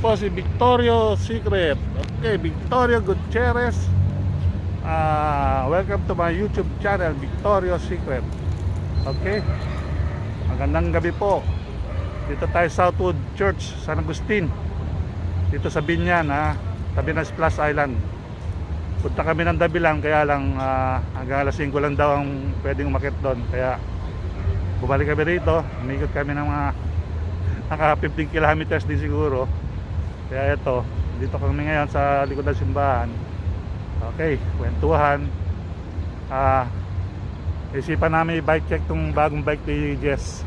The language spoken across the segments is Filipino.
po si Victorio Secret. Okay, Victorio Gutierrez. Welcome to my YouTube channel, Victorio Secret. Okay, magandang gabi po. Dito tayo Southwood Church, San Agustin, dito sa Binyan, tabi ng Splash Island. Punta kami ng Dabilan, kaya lang hanggang alas 5 lang daw ang pwedeng umakyat doon. Kaya bumalik kami rito, umikot kami ng mga naka 15 kilometers din siguro. Kaya ito, dito kami ngayon sa likod ng simbahan. Okay, kwentuhan. Isipan namin i-bike check tong bagong bike ni Jess.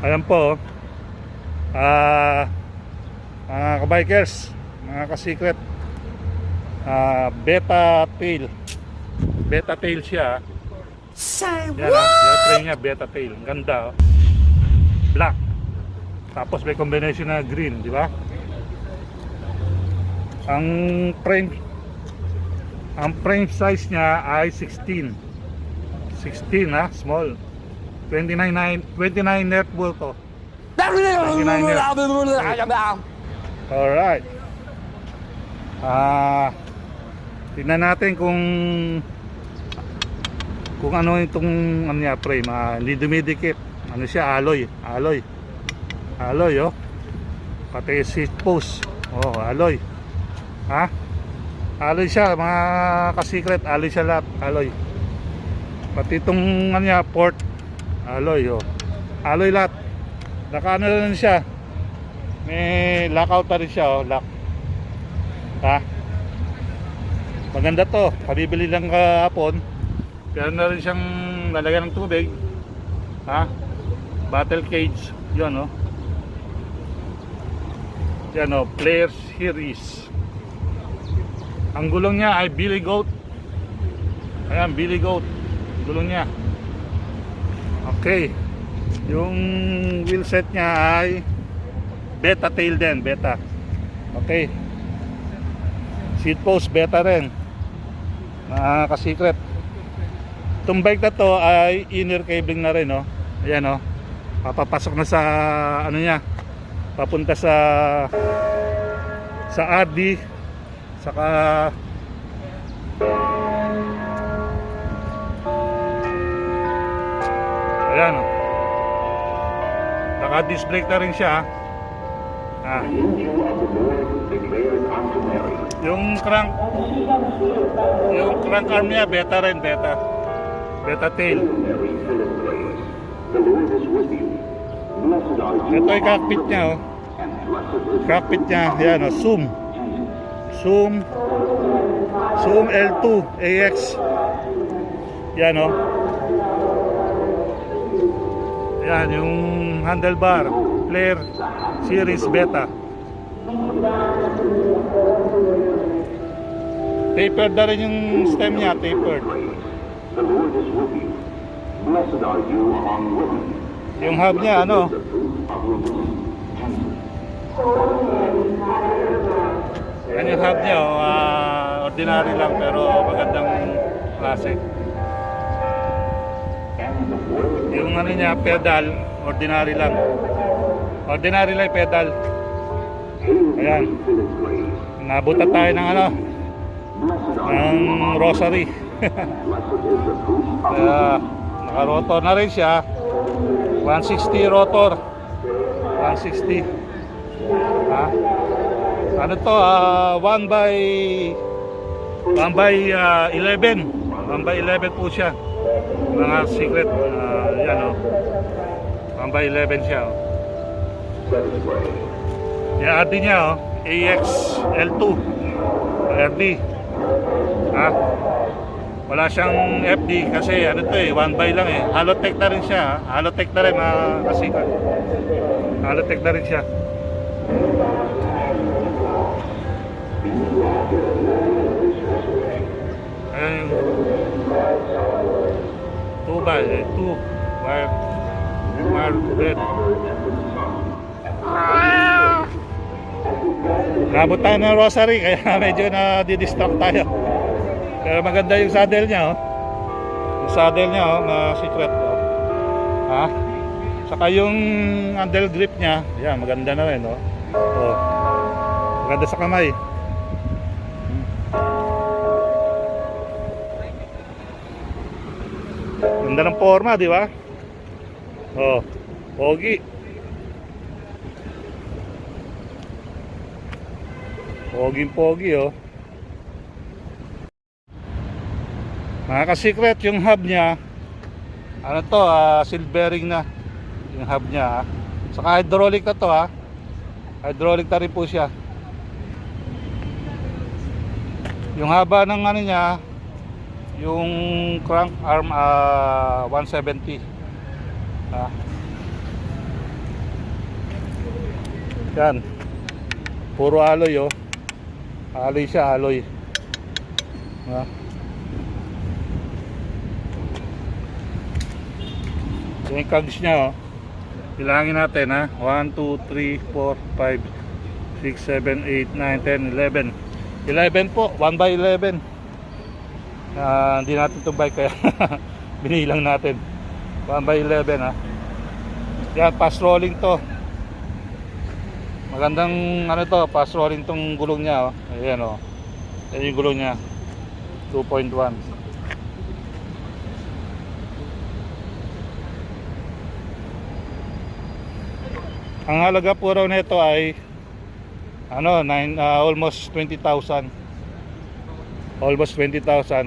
Ayan po, mga kabikers, mga ka-secret, beta tail siya. Say yan, what? Yung train niya, beta tail, ang ganda, black, tapos may combination na green, di ba? Ang frame size niya ay 16, small. 29 net bull to. 29 net. Alright. Tingnan natin kung ano itong ano niya, frame. Hindi dumidikit. Ano siya, alloy oh. Pati seat post. Oh, alloy. Alloy siya, mga ka-secret, alloy siya lahat, alloy. Pati itong ano niya, port, alloy oh. Alloy lahat. Naka ano rin siya. May lockout na rin siya oh, lock. Maganda to, kabibili lang kahapon. Pero na rin siyang lalagyan ng tubig. Battle cage, yun oh. Yan oh, Player Series. Ang gulong niya ay Billy Goat. Ayan, Billy Goat gulong niya. Okay. Yung wheel set niya ay beta tail din, beta. Okay. Seat post beta rin. Mga ka-secret. Itong bike na to ay inner cabling na rin, oh. Ayan oh. Papapasok na sa ano niya. Papunta sa RD, saka ayan o, naka-disc brake na rin siya. Yung crank arm niya beta rin, beta tail. Ito ay cockpit niya oh. Cockpit niya, ayan o, Zoom L2 AX. Yan o. Yan yung handlebar, Player Series beta. Tapered na rin yung stem niya, tapered. Yung hub niya ano, yan yung hub niya ordinary lang pero magandang klase. Yung ano niya, pedal, ordinary lang pedal. Ayan, nabutan tayo ng ano, ng rosary. Naka rotor na rin siya, 160 rotor, 160. Ano to, 1/11 po siya, mga secret. Yan o, 1/11 siya o. Yung RD niya o, AX L2 RD. Wala siyang FD kasi ano to 1 by lang Halotech na rin siya, Halotech na rin kasi Halotech na rin siya. Ayan yung 2 wire bed. Nabot tayo ng rosary kaya medyo na-distract tayo. Pero maganda yung saddle niya oh. Yung saddle niya oh, na secret oh. Saka yung handle grip niya, yan, maganda na rin, no? Oh. Maganda sa kamay. Ganda ng forma, di ba? Oh, pogi. Pogi, oh. Mga ka-secret, yung hub niya, ano to, silvering na yung hub niya, saka hydraulic na to, hydraulic na rin po siya. Yung haba ng ano niya, yung crank arm 170, yan, puro alloy, oh. Alloy siya, alloy. Yung cogs niya, oh. Bilangin natin, 1, 2, 3, 4, 5, 6, 7, 8, 9, 10, 11. 11 po, 1 by 11. Hindi natin ito bike kaya binilang natin. 1 by 11, Yan, fast rolling to. Magandang ano to, fast rolling tong gulong niya, oh. Ayan, oh. Ayan yung gulong niya. 2.1. Ang halaga po raw nito ay ano, almost 20,000. Almost 20,000.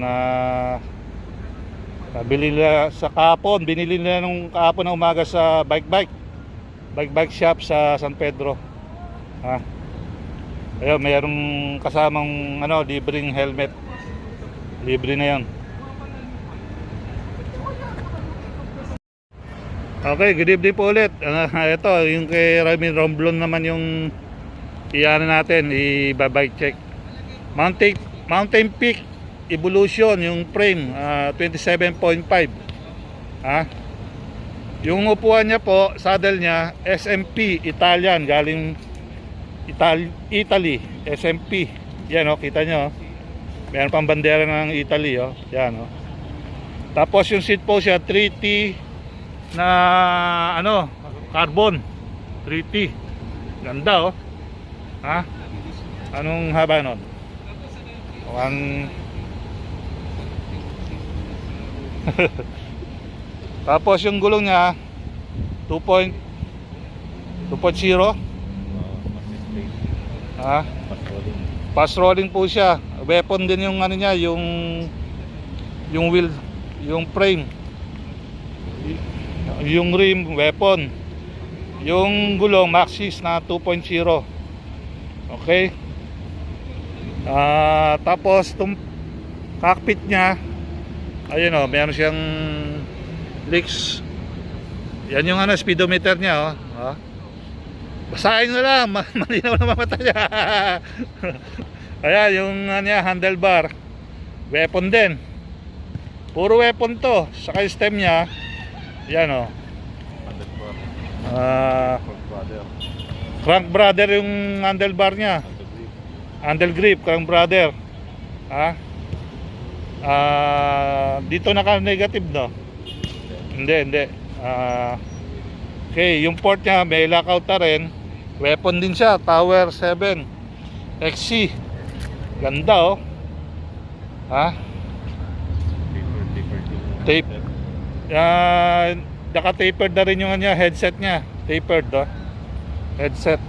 Binili nila sa kahapon, binili nila nung kahapon na umaga sa bike shop sa San Pedro. Ayun, mayroong kasamang ano, libreng helmet. Libre na 'yon. Okay, good evening po ulit. Ito, yung kay Ramin Romblon naman yung iyan natin, i-bike check. Mountain Peak Evolution, yung frame, 27.5. Yung upuan niya po, saddle niya, SMP Italian, galing Italy, SMP. Yan, oh, kita nyo, oh. Meron pang bandera ng Italy, oh. Yan, oh. Tapos yung seat po siya, 3T na ano, carbon 3T. Ganda, oh. Anong haba nun? Tapos yung gulong niya 2.0. Fast rolling po siya. Weapon din yung ano niya, yung wheel, yung frame, yung rim, weapon. Yung gulong Maxxis na 2.0. Okay. Tapos itong cockpit niya, ayun, oh, meron siyang leaks. Yan yung ano, speedometer niya, oh. Basahin na lang, malinaw na mata niya. Ayan, yung ano, handlebar, weapon din. Puro weapon to. Sa stem niya, yan, oh. Crank brother yung handlebar niya. Handle grip, crank brother. Dito naka-negative, no? Hindi. Okay, yung port niya may lockout na rin. Weapon din siya, Tower 7 XC. Ganda, oh. Tape. Naka-tapered na rin yung niya, headset niya. Tapered, oh. Headset.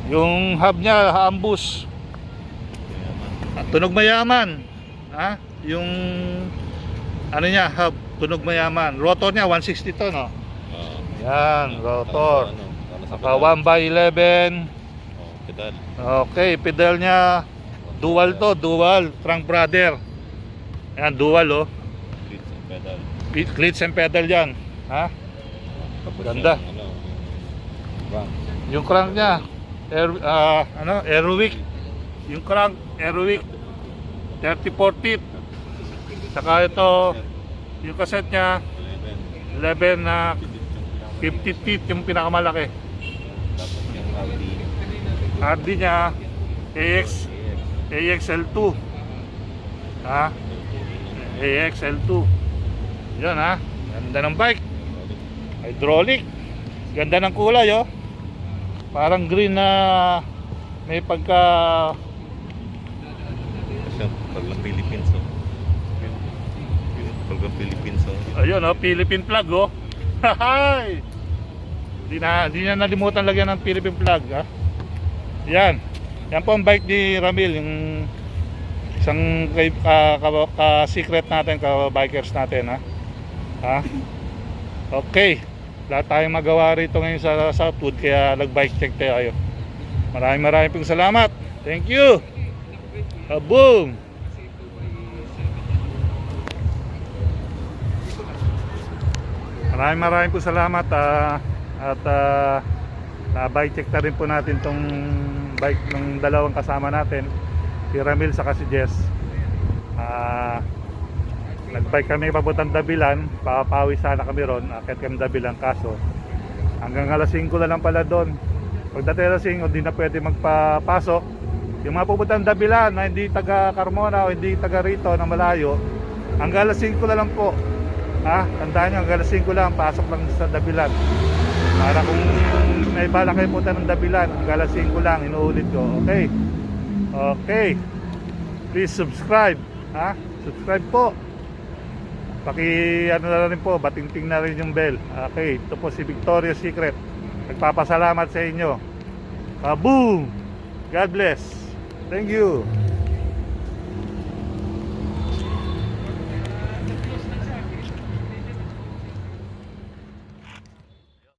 Yung hub niya, ambush. Tunog mayaman. Yung ano niya, hub, tunog mayaman. Rotor niya 160 to, no? Yan, rotor. Saka 1 by 11. Pedal. Okay, pedal niya dual to, dual crank brother. Yan, dual, oh. Clips and pedal. Clips and pedal yan. Ganda. Yung crank niya, Aerowick. Yung crank, Aerowick 34 teeth. Saka ito, yung cassette niya 11 na 50 teeth, yung pinakamalaki. Tapos yung RD niya AXL2. AXL2. Yun, ganda ng bike. Hydraulic. Ganda ng kulay, oh. Parang green na may pagka... Kasi paglang Philippines, oh. Paglang Philippines, oh. Ayun, oh, Philippine flag, oh. Hahay! Di na nalimutan lagyan ng Philippine flag, ha. Yan. Yan po ang bike ni Ramil, yung isang ka-secret natin, ka-bikers natin, ha. Ha? Okay. Wala tayong magawa rito ngayon sa Southwood, kaya nag-bike check tayo. Maraming pong salamat. Thank you. Boom. Maraming pong salamat, at na-bike check na rin po natin tong bike ng dalawang kasama natin, si Ramil saka si Jess. Nagbike kami papuntang Dabilan, papawi sana kami ron, akit kami Dabilan, kaso hanggang alas 5 na lang pala doon. Pagdating alas 5, hindi na pwede magpapasok. Yung mga pupuntang Dabilan na hindi taga Carmona o hindi taga rito na malayo, hanggang alas 5 na lang po. Ha? Tandaan nyo, hanggang alas 5 lang, pasok lang sa Dabilan. Para kung may bala kayo punta ng Dabilan, hanggang alas 5 lang, inuulit ko. Okay? Okay. Please subscribe. Ha? Subscribe po. Ano na rin po, batingting na rin yung bell. Okay, ito po si Victoria's Secret. Nagpapasalamat sa inyo. Kaboom! God bless. Thank you.